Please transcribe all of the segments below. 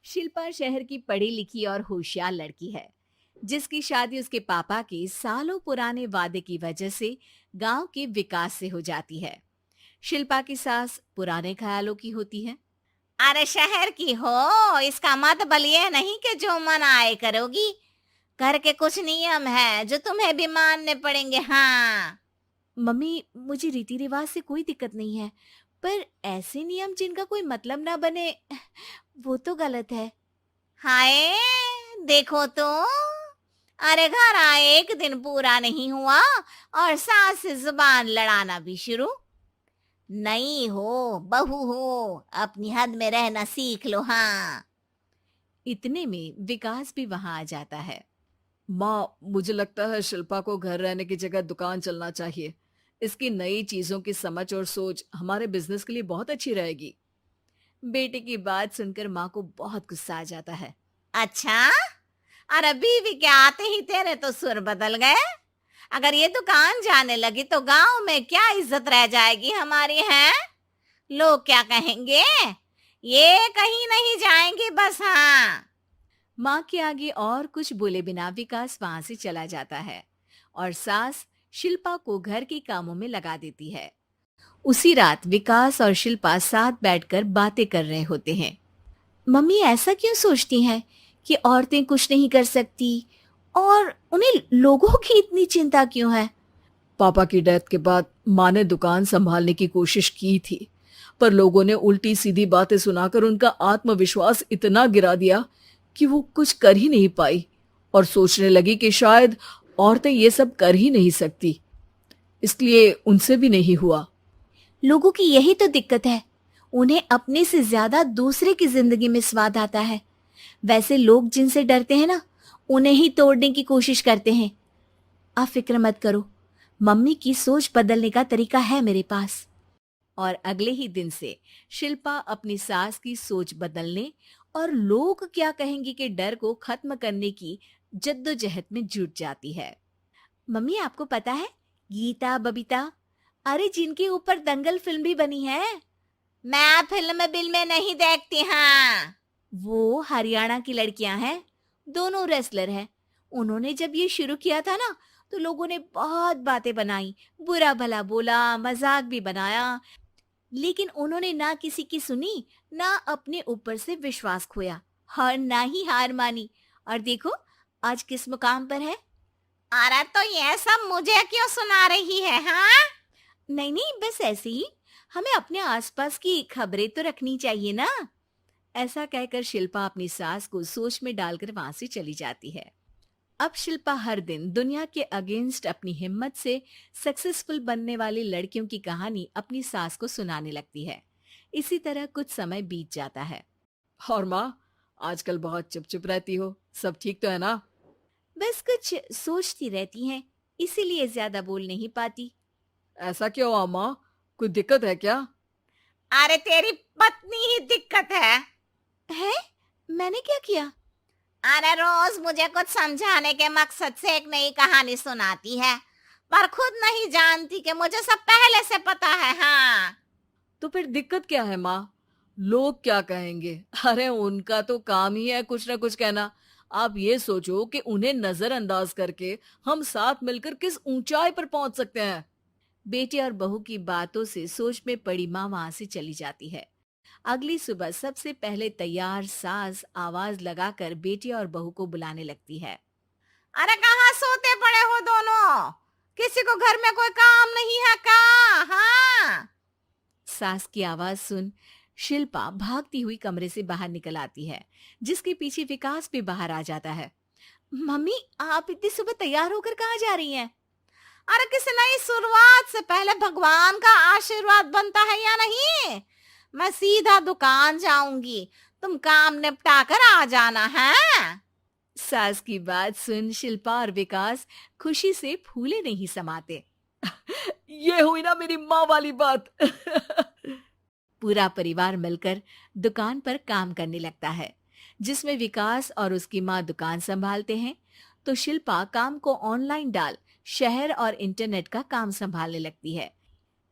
शिल्पा शहर की पढ़ी लिखी और होशियार लड़की है, जिसकी शादी उसके पापा के सालों पुराने वादे की वजह से गांव के विकास से हो जाती है। शिल्पा की सास पुराने ख्यालों की होती है। अरे शहर की हो, इसका मतलब ये नहीं कि जो मन आए करोगी। घर के कुछ नियम है जो तुम्हें भी मानने पड़ेंगे। हाँ। मम्मी, मुझे रीति रिवाज से कोई दिक्कत नहीं है, पर ऐसे नियम जिनका कोई मतलब ना बने, वो तो गलत है। हाय, देखो तो। अरे घर आए एक दिन पूरा नहीं हुआ और सास से जुबान लड़ाना भी शुरू। नहीं हो, बहू हो, अपनी हद में रहना सीख लो। हाँ। इतने में विकास भी वहां आ जाता है। माँ, मुझे लगता है शिल्पा को घर रहने की जगह दुकान चलना चाहिए। इसकी नई चीजों की समझ और सोच हमारे बिजनेस के लिए बहुत अच्छी रहेगी। बेटे की बात सुनकर माँ को बहुत गुस्सा आ जाता है। अच्छा, अरे बीवी के आते ही तेरे तो सुर बदल गए। अगर ये दुकान जाने लगी तो गांव में क्या इज्जत रह जाएगी हमारी है। लोग क्या कहेंगे। ये कहीं नहीं जाएंगे बस। हाँ। माँ के आगे और कुछ बोले बिना विकास वहां से चला जाता है और सास शिल्पा को घर के कामों में लगा देती है। उसी रात विकास और शिल्पा साथ बैठकर बातें कर रहे होते हैं। मम्मी ऐसा क्यों सोचती हैं कि औरतें कुछ नहीं कर सकती, और उन्हें लोगों की इतनी चिंता क्यों है? पापा की डेथ के बाद माँ ने दुकान संभालने की कोशिश की थी, पर लोगों ने उल्टी सीधी बातें सुनाकर उनका आत्मविश्वास इतना गिरा दिया कि वो कुछ कर ही नहीं पाई और सोचने लगी कि शायद औरतें ये सब कर ही नहीं सकती। इसलिए उनसे भी नहीं हुआ। लोगों की यही तो दिक्कत है, उन्हें अपने से ज्यादा दूसरे की जिंदगी में स्वाद आता है। वैसे लोग जिनसे डरते हैं ना, उन्हें ही तोड़ने की कोशिश करते हैं। आप फिक्र मत करो, मम्मी की सोच बदलने का तरीका है मेरे पास। और अगले ही दिन से शिल्पा अपनी सास की सोच बदलने और लोग क्या कहेंगे के डर को खत्म करने की जद्दोजहद में जुट जाती है। मम्मी, आपको पता है, गीता बबीता, अरे जिनके ऊपर दंगल फिल्म भी बनी है, मैं फिल्म बिल में नहीं देखती। हाँ। वो हरियाणा की लड़कियां हैं। दोनों रेसलर हैं। उन्होंने जब ये शुरू किया था ना, तो लोगों ने बहुत बातें बनाई, बुरा भला बोला, मजाक भी बनाया, लेकिन उन्होंने ना किसी की सुनी, ना अपने ऊपर से विश्वास खोया और ना ही हार मानी। और देखो, आज किस मुकाम पर है। अरे तो ये सब मुझे क्यों सुना रही है। हाँ। नहीं नहीं, बस ऐसे ही, हमें अपने आसपास की खबरें तो रखनी चाहिए ना। ऐसा कहकर शिल्पा अपनी सास को सोच में डालकर वहां से चली जाती है। अब शिल्पा हर दिन दुनिया के अगेंस्ट अपनी हिम्मत से सक्सेसफुल बनने वाली लड़कियों की कहानी अपनी सास को सुनाने लगती है। इसी तरह कुछ समय बीत जाता है। और माँ, आजकल बहुत चुप चुप रहती हो, सब ठीक तो है ना? बस कुछ सोचती रहती हैं, इसीलिए ज्यादा बोल नहीं पाती। ऐसा क्यों हुआ माँ? कोई दिक्कत है क्या? अरे तेरी पत्नी ही दिक्कत है। है? मैंने क्या किया? अरे रोज मुझे कुछ समझाने के मकसद से एक नई कहानी सुनाती है, पर खुद नहीं जानती कि मुझे सब पहले से पता है। हाँ। तो फिर दिक्कत क्या है माँ? लोग क्या कहेंगे? अरे उनका तो काम ही है कुछ ना कुछ कहना। आप ये सोचो कि उन्हें नजरअंदाज करके हम साथ मिलकर किस ऊंचाई पर पहुंच सकते हैं। बेटे और बहू की बातों से सोच में पड़ी माँ वहां से चली जाती है। अगली सुबह सबसे पहले तैयार सास आवाज लगाकर बेटे और बहू को बुलाने लगती है। अरे कहाँ सोते पड़े हो दोनों? किसी को घर में कोई काम नहीं है का? हाँ। सास की आवाज सुन शिल्पा भागती हुई कमरे से बाहर निकल आती है, जिसके पीछे विकास भी बाहर आ जाता है। मम्मी, आप इतनी सुबह तैयार होकर कहाँ जा रही हैं? अरे किसी नई शुरुआत से पहले भगवान का आशीर्वाद बनता है या नहीं? मैं सीधा दुकान जाऊंगी, तुम काम निपटा कर आ जाना है। सास की बात सुन शिल्पा और विकास खुशी से फूले नहीं समाते। ये हुई ना मेरी माँ वाली बात। पूरा परिवार मिलकर दुकान पर काम करने लगता है, जिसमें विकास और उसकी माँ दुकान संभालते हैं, तो शिल्पा काम को ऑनलाइन डाल शहर और इंटरनेट का काम संभालने लगती है,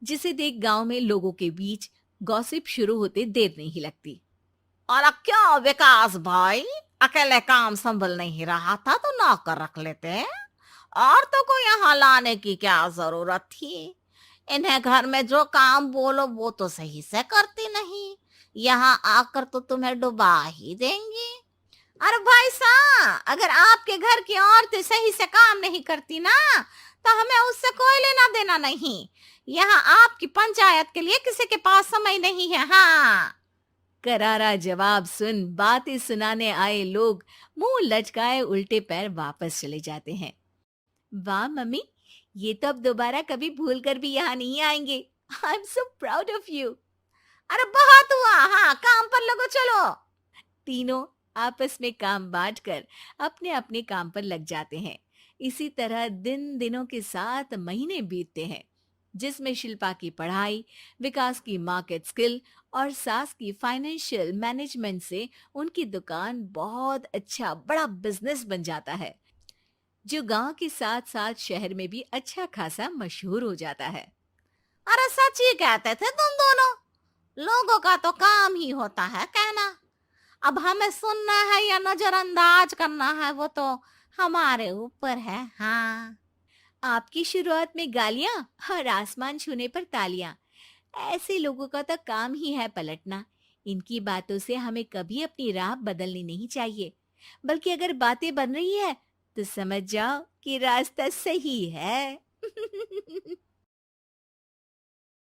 जिसे देख गांव में लोगों के बीच गॉसिप शुरू होते देर नहीं लगती। और अब क्या विकास भाई, अकेले काम संभल नहीं रहा था तो नौकर रख लेते। और तो को यहाँ लाने की क्या जरूरत थी। इन्हें घर में जो काम बोलो वो तो सही से करती नहीं, यहाँ आकर तो तुम्हें डुबा ही देंगी। अरे भाई साहब, अगर आपके घर की औरतें सही से काम नहीं करती ना, तो हमें उससे कोई लेना देना नहीं। यहाँ आपकी पंचायत के लिए किसी के पास समय नहीं है। हाँ, करारा जवाब सुन बातें सुनाने आए लोग मुंह लटकाए उल्टे पैर वापस चले जाते हैं। वाह मम्मी, ये तो अब दोबारा कभी भूल कर भी यहाँ नहीं आएंगे। I am so proud of you. अरे बहुत हुआ, हाँ काम पर लगो चलो। तीनों आपस में काम बांटकर अपने अपने काम पर लग जाते हैं। इसी तरह दिनों के साथ महीने बीतते हैं, जिसमें शिल्पा की पढ़ाई, विकास की मार्केट स्किल और सास की फाइनेंशियल मैनेजमेंट से उनकी दुकान बहुत अच्छा बड़ा बिजनेस बन जाता है, जो गांव के साथ साथ शहर में भी अच्छा खासा मशहूर हो जाता है। अरे सच ही कहते थे तुम दोनों, लोगों का तो काम ही होता है कहना। अब हमें सुनना है या नजरअंदाज करना है वो तो हमारे ऊपर है। हाँ, आपकी शुरुआत में गालियां और आसमान छूने पर तालियां, ऐसे लोगों का तो काम ही है पलटना। इनकी बातों से हमें कभी अपनी राह बदलनी नहीं चाहिए, बल्कि अगर बातें बन रही है तो समझ जाओ कि रास्ता सही है।